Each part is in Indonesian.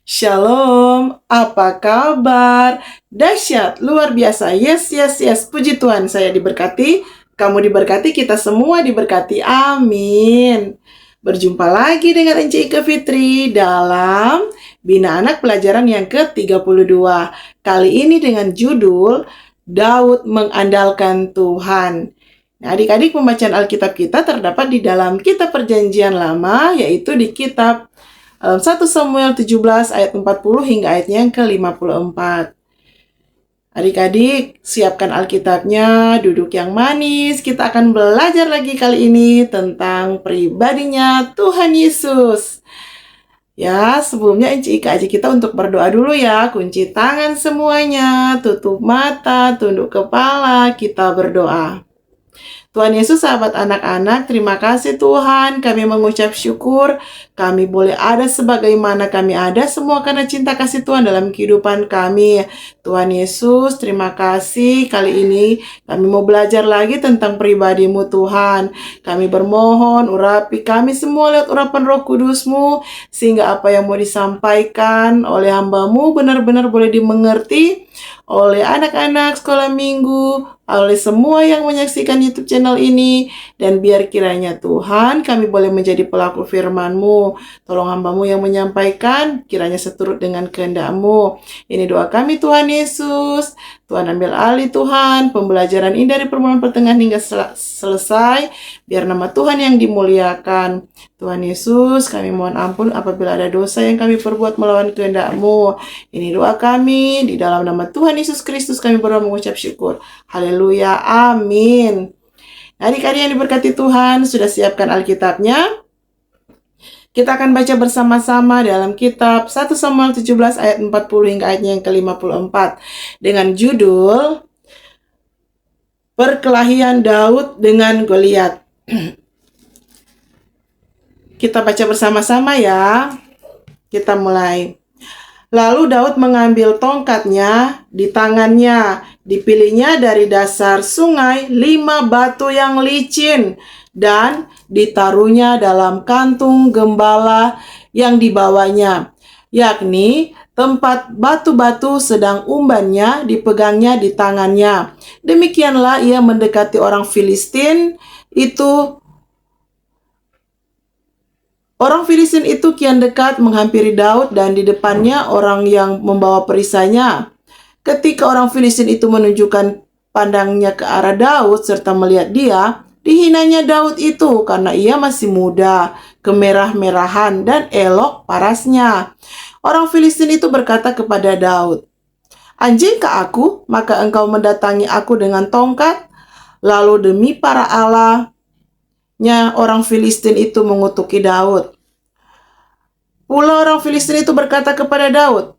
Shalom, apa kabar? Dahsyat, luar biasa. Yes, yes, yes. Puji Tuhan, saya diberkati. Kamu diberkati, kita semua diberkati. Amin. Berjumpa lagi dengan Enci Ike Fitri dalam Bina Anak pelajaran yang ke-32. Kali ini dengan judul Daud Mengandalkan Tuhan. Nah, adik-adik, pembacaan Alkitab kita terdapat di dalam Kitab Perjanjian Lama, yaitu di Kitab 1 Samuel 17 ayat 40 hingga ayatnya yang ke-54. Adik-adik, siapkan Alkitabnya, duduk yang manis. Kita akan belajar lagi kali ini tentang pribadinya Tuhan Yesus. Ya, sebelumnya Enci Ika ajak kita untuk berdoa dulu ya. Kunci tangan semuanya, tutup mata, tunduk kepala, kita berdoa. Tuhan Yesus, sahabat anak-anak, terima kasih Tuhan, kami mengucap syukur, kami boleh ada sebagaimana kami ada, semua karena cinta kasih Tuhan dalam kehidupan kami. Tuhan Yesus, terima kasih, kali ini kami mau belajar lagi tentang pribadi-Mu Tuhan. Kami bermohon, urapi kami semua lewat urapan Roh Kudus-Mu, sehingga apa yang mau disampaikan oleh hamba-Mu benar-benar boleh dimengerti oleh anak-anak sekolah minggu, oleh semua yang menyaksikan YouTube channel ini, dan biar kiranya Tuhan kami boleh menjadi pelaku firman-Mu. Tolong hamba-Mu yang menyampaikan, kiranya seturut dengan kehendak-Mu. Ini doa kami Tuhan Yesus. Tuhan ambil alih Tuhan, pembelajaran ini dari permulaan pertengahan hingga selesai, biar nama Tuhan yang dimuliakan. Tuhan Yesus, kami mohon ampun apabila ada dosa yang kami perbuat melawan kehendak-Mu. Ini doa kami, di dalam nama Tuhan Yesus Kristus kami berdoa mengucap syukur. Haleluya, amin. Adik-adik yang diberkati Tuhan, sudah siapkan Alkitabnya? Kita akan baca bersama-sama dalam kitab 1 Samuel 17 ayat 40 hingga ayatnya yang ke-54 dengan judul Perkelahian Daud dengan Goliat. Kita baca bersama-sama ya. Kita mulai. Lalu Daud mengambil tongkatnya di tangannya. Dipilihnya dari dasar sungai 5 batu yang licin dan ditaruhnya dalam kantung gembala yang dibawanya, yakni tempat batu-batu sedang umbannya dipegangnya di tangannya. Demikianlah ia mendekati orang Filistin itu. Orang Filistin itu kian dekat menghampiri Daud dan di depannya orang yang membawa perisainya. Ketika orang Filistin itu menunjukkan pandangnya ke arah Daud serta melihat dia, dihinanya Daud itu karena ia masih muda, kemerah-merahan dan elok parasnya. Orang Filistin itu berkata kepada Daud, "Anjingkah aku, maka engkau mendatangi aku dengan tongkat?" Lalu demi para Allah-nya orang Filistin itu mengutuki Daud. Pula orang Filistin itu berkata kepada Daud,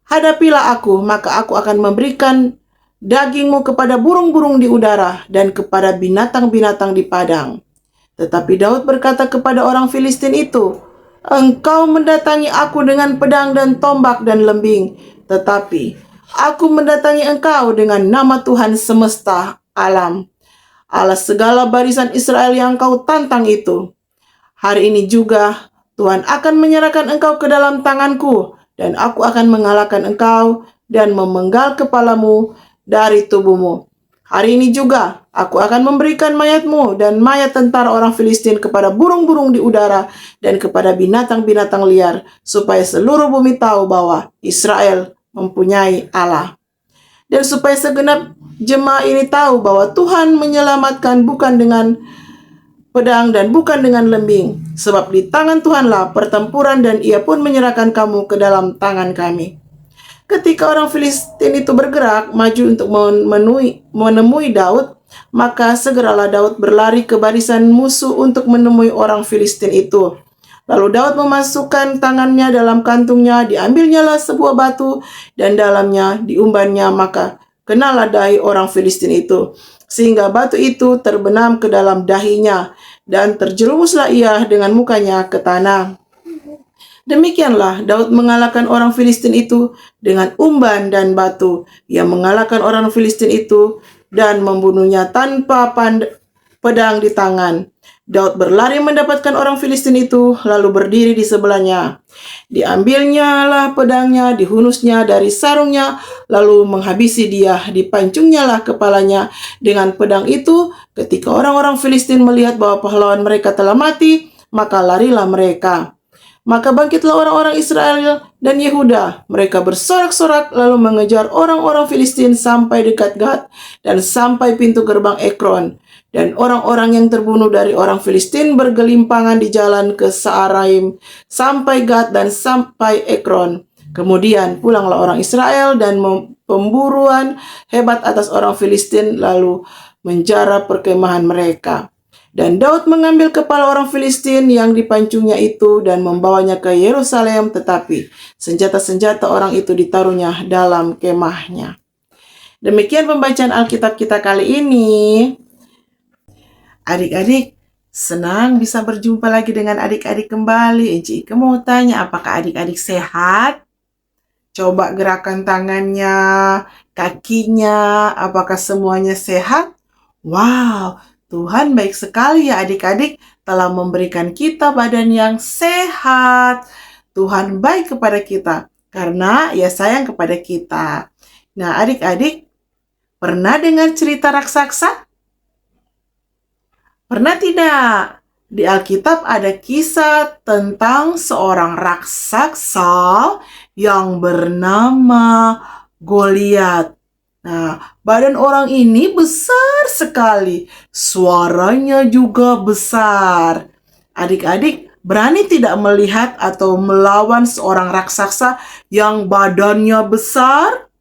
"Hadapilah aku, maka aku akan memberikan dagingmu kepada burung-burung di udara dan kepada binatang-binatang di padang." Tetapi Daud berkata kepada orang Filistin itu, "Engkau mendatangi aku dengan pedang dan tombak dan lembing, tetapi aku mendatangi engkau dengan nama Tuhan semesta alam, Allah segala barisan Israel yang kau tantang itu. Hari ini juga Tuhan akan menyerahkan engkau ke dalam tanganku, dan aku akan mengalahkan engkau dan memenggal kepalamu dari tubuhmu. Hari ini juga aku akan memberikan mayatmu dan mayat tentara orang Filistin kepada burung-burung di udara dan kepada binatang-binatang liar, supaya seluruh bumi tahu bahwa Israel mempunyai Allah. Dan supaya segenap jemaah ini tahu bahwa Tuhan menyelamatkan bukan dengan pedang dan bukan dengan lembing, sebab di tangan Tuhanlah pertempuran dan ia pun menyerahkan kamu ke dalam tangan kami." Ketika orang Filistin itu bergerak maju untuk menemui Daud, maka segeralah Daud berlari ke barisan musuh untuk menemui orang Filistin itu. Lalu Daud memasukkan tangannya dalam kantungnya, diambilnyalah sebuah batu dan dalamnya diumbannya, maka kenalah dahi orang Filistin itu, sehingga batu itu terbenam ke dalam dahinya, dan terjerumuslah ia dengan mukanya ke tanah. Demikianlah Daud mengalahkan orang Filistin itu dengan umban dan batu. Ia mengalahkan orang Filistin itu dan membunuhnya tanpa pedang di tangan. Daud berlari mendapatkan orang Filistin itu, lalu berdiri di sebelahnya. Diambilnya lah pedangnya, dihunusnya dari sarungnya, lalu menghabisi dia. Dipancungnya lah kepalanya dengan pedang itu. Ketika orang-orang Filistin melihat bahwa pahlawan mereka telah mati, maka larilah mereka. Maka bangkitlah orang-orang Israel dan Yehuda. Mereka bersorak-sorak lalu mengejar orang-orang Filistin sampai dekat Gat dan sampai pintu gerbang Ekron. Dan orang-orang yang terbunuh dari orang Filistin bergelimpangan di jalan ke Saaraim sampai Gat dan sampai Ekron. Kemudian pulanglah orang Israel dan pemburuan hebat atas orang Filistin lalu menjara perkemahan mereka. Dan Daud mengambil kepala orang Filistin yang dipancungnya itu dan membawanya ke Yerusalem, tetapi senjata-senjata orang itu ditaruhnya dalam kemahnya. Demikian pembacaan Alkitab kita kali ini. Adik-adik, senang bisa berjumpa lagi dengan adik-adik kembali. Encik Ike mau tanya, apakah adik-adik sehat? Coba gerakan tangannya, kakinya, apakah semuanya sehat? Wow, Tuhan baik sekali ya adik-adik, telah memberikan kita badan yang sehat. Tuhan baik kepada kita karena Ia sayang kepada kita. Nah, adik-adik, pernah dengar cerita raksasa? Pernah tidak? Di Alkitab ada kisah tentang seorang raksasa yang bernama Goliat. Nah, badan orang ini besar sekali. Suaranya juga besar. Adik-adik, berani tidak melihat atau melawan seorang raksasa yang badannya besar?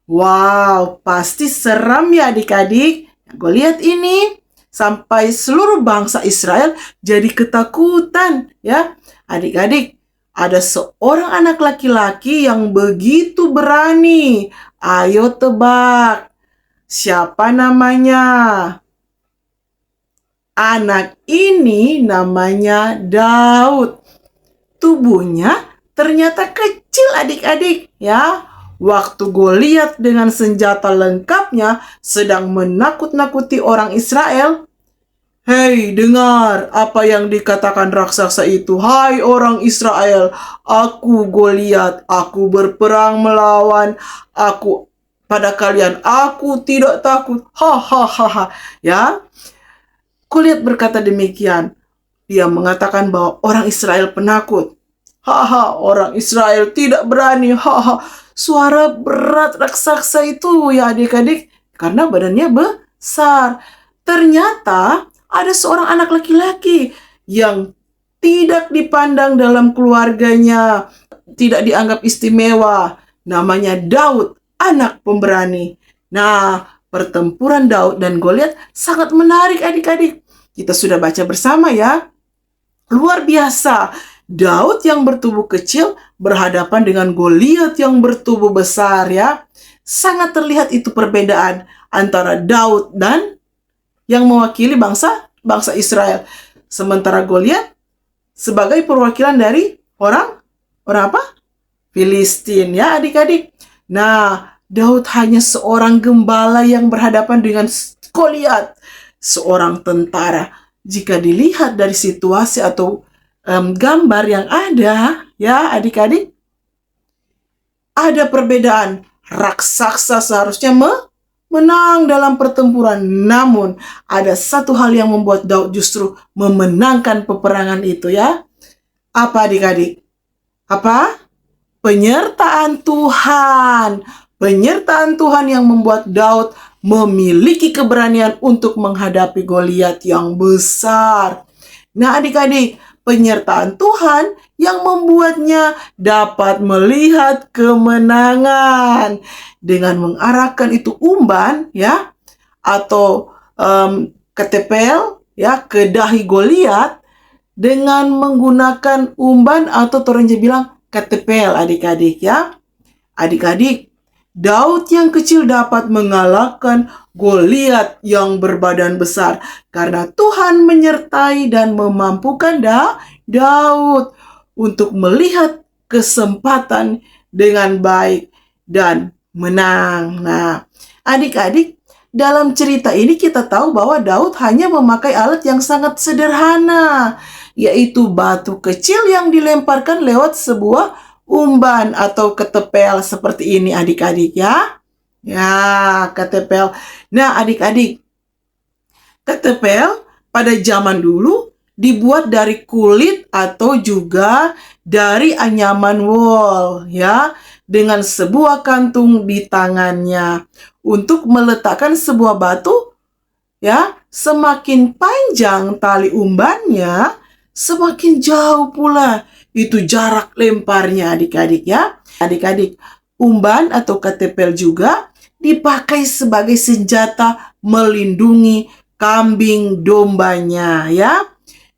Wow, pasti seram ya adik-adik. Goliat ini sampai seluruh bangsa Israel jadi ketakutan ya. Adik-adik, ada seorang anak laki-laki yang begitu berani. Ayo tebak, siapa namanya? Anak ini namanya Daud. Tubuhnya ternyata kecil adik-adik ya. Waktu Goliat dengan senjata lengkapnya sedang menakut-nakuti orang Israel. Hei, dengar apa yang dikatakan raksasa itu. Hai orang Israel, aku Goliat, aku berperang melawan aku pada kalian. Aku tidak takut. Hahaha. Ya, Goliat berkata demikian. Dia mengatakan bahwa orang Israel penakut. Haha, orang Israel tidak berani. Haha. Suara berat raksasa itu ya adik-adik, karena badannya besar. Ternyata ada seorang anak laki-laki yang tidak dipandang dalam keluarganya, tidak dianggap istimewa. Namanya Daud, anak pemberani. Nah, pertempuran Daud dan Goliat sangat menarik adik-adik. Kita sudah baca bersama ya. Luar biasa. Daud yang bertubuh kecil berhadapan dengan Goliat yang bertubuh besar ya. Sangat terlihat itu perbedaan antara Daud dan yang mewakili bangsa Israel. Sementara Goliat sebagai perwakilan dari orang apa? Filistin ya adik-adik. Nah, Daud hanya seorang gembala yang berhadapan dengan Goliat, seorang tentara. Jika dilihat dari situasi atau gambar yang ada ya adik-adik, ada perbedaan. Raksasa seharusnya menang dalam pertempuran, namun ada satu hal yang membuat Daud justru memenangkan peperangan itu ya. Apa adik-adik? Apa? Penyertaan Tuhan. Penyertaan Tuhan yang membuat Daud memiliki keberanian untuk menghadapi Goliat yang besar. Nah adik-adik, penyertaan Tuhan yang membuatnya dapat melihat kemenangan dengan mengarahkan itu umban ya atau ketepel ya ke dahi Goliat dengan menggunakan umban atau torenja bilang ketepel adik-adik ya. Adik-adik, Daud yang kecil dapat mengalahkan Goliat yang berbadan besar karena Tuhan menyertai dan memampukan Daud untuk melihat kesempatan dengan baik dan menang. Nah, adik-adik, dalam cerita ini kita tahu bahwa Daud hanya memakai alat yang sangat sederhana, yaitu batu kecil yang dilemparkan lewat sebuah umban atau ketepel seperti ini adik-adik ya. Ya, ketepel. Nah, adik-adik, ketepel pada zaman dulu dibuat dari kulit atau juga dari anyaman wol ya, dengan sebuah kantung di tangannya untuk meletakkan sebuah batu ya. Semakin panjang tali umbannya, semakin jauh pula itu jarak lemparnya adik-adik ya. Adik-adik, umban atau ketepel juga dipakai sebagai senjata melindungi kambing dombanya ya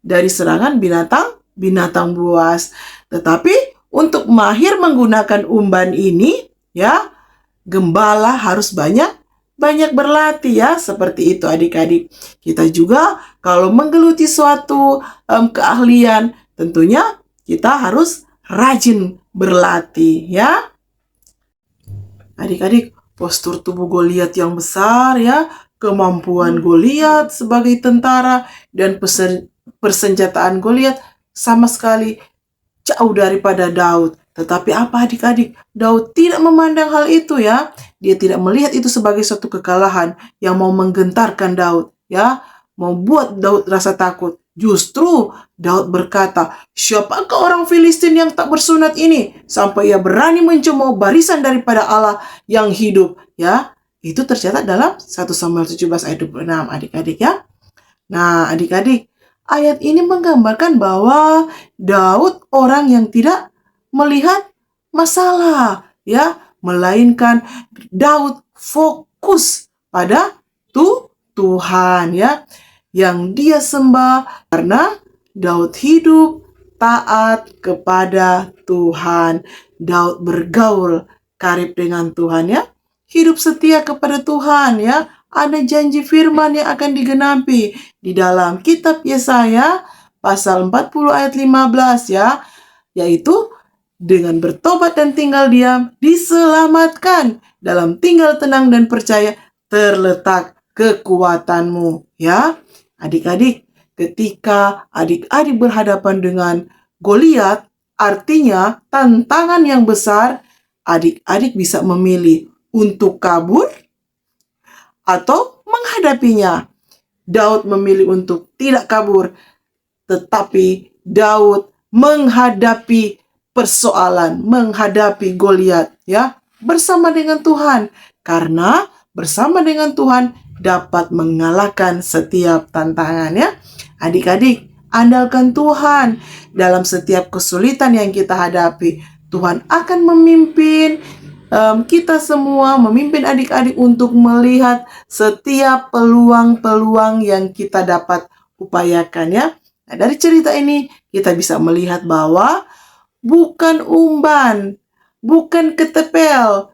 dari serangan binatang buas. Tetapi untuk mahir menggunakan umban ini ya, gembala harus banyak berlatih ya, seperti itu adik-adik. Kita juga kalau menggeluti suatu keahlian, tentunya kita harus rajin berlatih ya. Adik-adik, postur tubuh Goliat yang besar ya, kemampuan Goliat sebagai tentara dan persenjataan Goliat sama sekali jauh daripada Daud. Tetapi apa adik-adik? Daud tidak memandang hal itu ya. Dia tidak melihat itu sebagai suatu kekalahan yang mau menggentarkan Daud ya, membuat Daud rasa takut. Justru Daud berkata, siapakah orang Filistin yang tak bersunat ini sampai ia berani mencemooh barisan daripada Allah yang hidup ya. Itu tercatat dalam 1 Samuel 17 ayat 26 adik-adik ya. Nah adik-adik, ayat ini menggambarkan bahwa Daud orang yang tidak melihat masalah ya, melainkan Daud fokus pada Tuhan ya, yang dia sembah karena Daud hidup taat kepada Tuhan. Daud bergaul karib dengan Tuhan ya, hidup setia kepada Tuhan ya. Ada janji firman yang akan digenapi di dalam kitab Yesaya pasal 40 ayat 15 ya, yaitu dengan bertobat dan tinggal diam diselamatkan, dalam tinggal tenang dan percaya terletak kekuatanmu ya. Adik-adik, ketika adik-adik berhadapan dengan Goliat, artinya tantangan yang besar, adik-adik bisa memilih untuk kabur atau menghadapinya. Daud memilih untuk tidak kabur, tetapi Daud menghadapi persoalan, menghadapi Goliat ya, bersama dengan Tuhan. Karena bersama dengan Tuhan dapat mengalahkan setiap tantangan ya. Adik-adik, andalkan Tuhan dalam setiap kesulitan yang kita hadapi. Tuhan akan memimpin kita semua, memimpin adik-adik untuk melihat setiap peluang-peluang yang kita dapat upayakan ya. Nah, dari cerita ini kita bisa melihat bahwa bukan umban, bukan ketepel,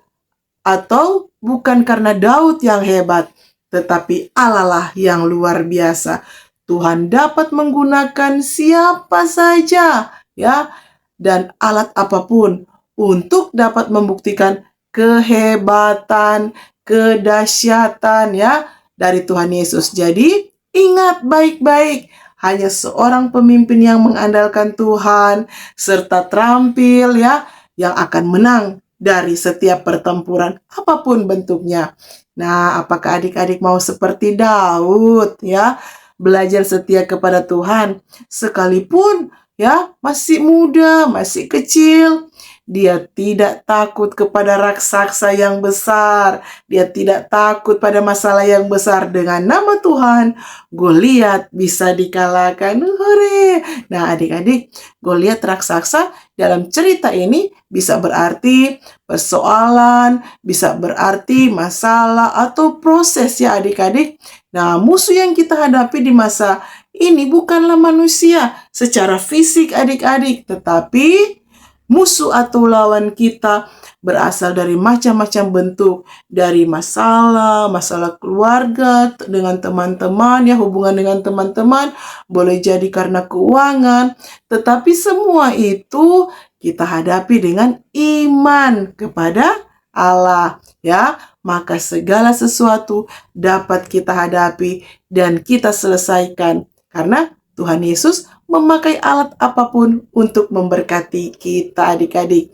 atau bukan karena Daud yang hebat, tetapi Allah lah yang luar biasa. Tuhan dapat menggunakan siapa saja ya, dan alat apapun untuk dapat membuktikan kehebatan, kedahsyatan ya dari Tuhan Yesus. Jadi ingat baik-baik, hanya seorang pemimpin yang mengandalkan Tuhan serta terampil ya, yang akan menang dari setiap pertempuran apapun bentuknya. Nah, apakah adik-adik mau seperti Daud ya, belajar setia kepada Tuhan sekalipun ya masih muda, masih kecil? Dia tidak takut kepada raksasa yang besar. Dia tidak takut pada masalah yang besar. Dengan nama Tuhan, Goliat bisa dikalahkan. Hore! Nah, adik-adik, Goliat raksasa dalam cerita ini bisa berarti persoalan, bisa berarti masalah atau proses ya adik-adik. Nah, musuh yang kita hadapi di masa ini bukanlah manusia secara fisik adik-adik, tetapi musuh atau lawan kita berasal dari macam-macam bentuk, dari masalah keluarga dengan teman-teman ya, hubungan dengan teman-teman, boleh jadi karena keuangan, tetapi semua itu kita hadapi dengan iman kepada Allah ya, maka segala sesuatu dapat kita hadapi dan kita selesaikan. Karena Tuhan Yesus memakai alat apapun untuk memberkati kita, adik-adik.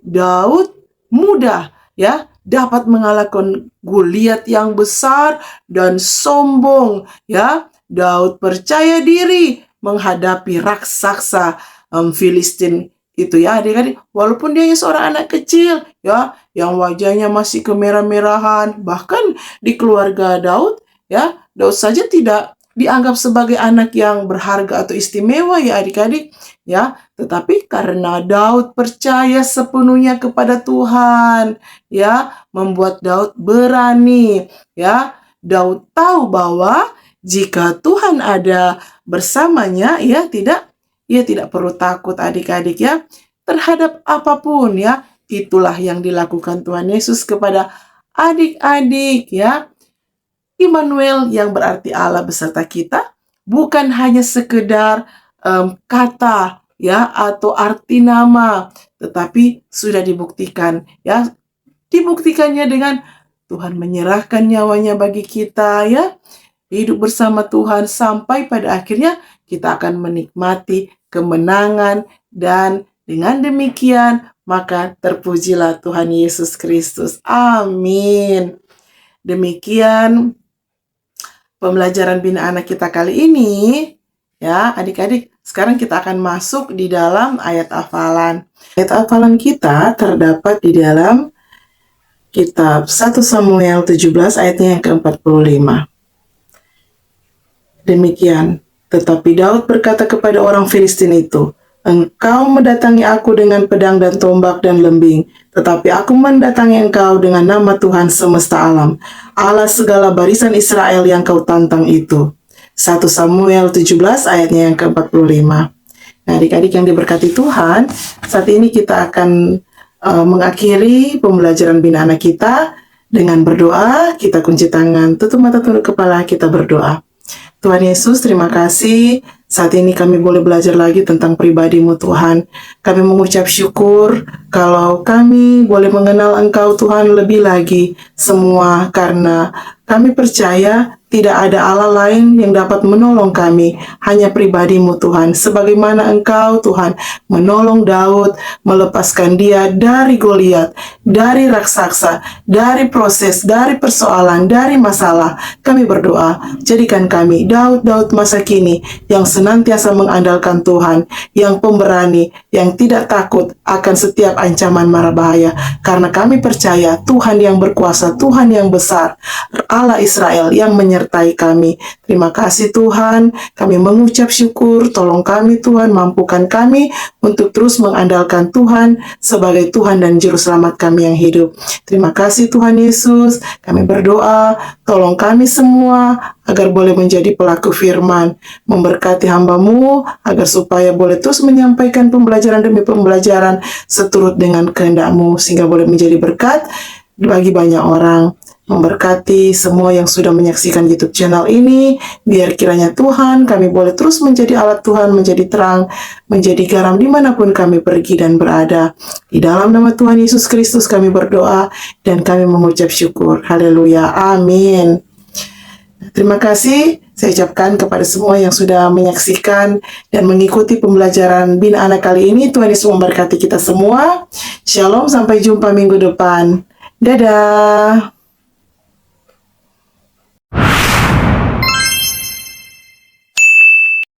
Daud mudah dapat mengalahkan Goliat yang besar dan sombong. Daud percaya diri menghadapi raksasa Filistin itu, adik-adik. Walaupun dia seorang anak kecil yang wajahnya masih kemerah-merahan, bahkan di keluarga Daud Daud saja tidak dianggap sebagai anak yang berharga atau istimewa, adik-adik. Tetapi karena Daud percaya sepenuhnya kepada Tuhan, membuat Daud berani. Daud tahu bahwa jika Tuhan ada bersamanya, ia tidak perlu takut, adik-adik, terhadap apapun. Itulah yang dilakukan Tuhan Yesus kepada adik-adik, Immanuel, yang berarti Allah beserta kita, bukan hanya sekedar kata atau arti nama, tetapi sudah dibuktikan. Dibuktikannya dengan Tuhan menyerahkan nyawanya bagi kita, hidup bersama Tuhan sampai pada akhirnya kita akan menikmati kemenangan, dan dengan demikian maka terpujilah Tuhan Yesus Kristus. Amin. Demikian pembelajaran Bina Anak kita kali ini, adik-adik. Sekarang kita akan masuk di dalam ayat hafalan. Ayat hafalan kita terdapat di dalam kitab 1 Samuel 17 ayatnya yang ke-45. Demikian, tetapi Daud berkata kepada orang Filistin itu, "Engkau mendatangi aku dengan pedang dan tombak dan lembing, tetapi aku mendatangi engkau dengan nama Tuhan semesta alam, Allah segala barisan Israel yang kau tantang itu." 1 Samuel 17 ayatnya yang ke-45. Nah, adik-adik yang diberkati Tuhan, saat ini kita akan mengakhiri pembelajaran Bina Anak kita dengan berdoa. Kita kunci tangan, tutup mata, tunduk kepala, kita berdoa. Tuhan Yesus, terima kasih. Saat ini kami boleh belajar lagi tentang pribadi-Mu, Tuhan. Kami mengucap syukur kalau kami boleh mengenal Engkau, Tuhan, lebih lagi. Semua karena kami percaya tidak ada Allah lain yang dapat menolong kami, hanya pribadi-Mu, Tuhan. Sebagaimana Engkau, Tuhan, menolong Daud, melepaskan dia dari Goliat, dari raksasa, dari proses, dari persoalan, dari masalah. Kami berdoa, jadikan kami Daud masa kini yang senantiasa mengandalkan Tuhan, yang pemberani, yang tidak takut akan setiap ancaman mara bahaya. Karena kami percaya Tuhan yang berkuasa, Tuhan yang besar, Allah Israel yang menyertai kami. Terima kasih Tuhan, kami mengucap syukur. Tolong kami Tuhan, mampukan kami untuk terus mengandalkan Tuhan sebagai Tuhan dan Juru Selamat kami yang hidup. Terima kasih Tuhan Yesus, kami berdoa, tolong kami semua agar boleh menjadi pelaku firman, memberkati hamba-Mu agar supaya boleh terus menyampaikan pembelajaran demi pembelajaran seturut dengan kehendak-Mu, sehingga boleh menjadi berkat bagi banyak orang. Memberkati semua yang sudah menyaksikan YouTube channel ini, biar kiranya Tuhan kami boleh terus menjadi alat Tuhan, menjadi terang, menjadi garam dimanapun kami pergi dan berada. Di dalam nama Tuhan Yesus Kristus kami berdoa dan kami mengucap syukur. Haleluya, amin. Terima kasih saya ucapkan kepada semua yang sudah menyaksikan dan mengikuti pembelajaran Bina Anak kali ini. Tuhan Yesus memberkati kita semua. Shalom, sampai jumpa minggu depan. Dadah.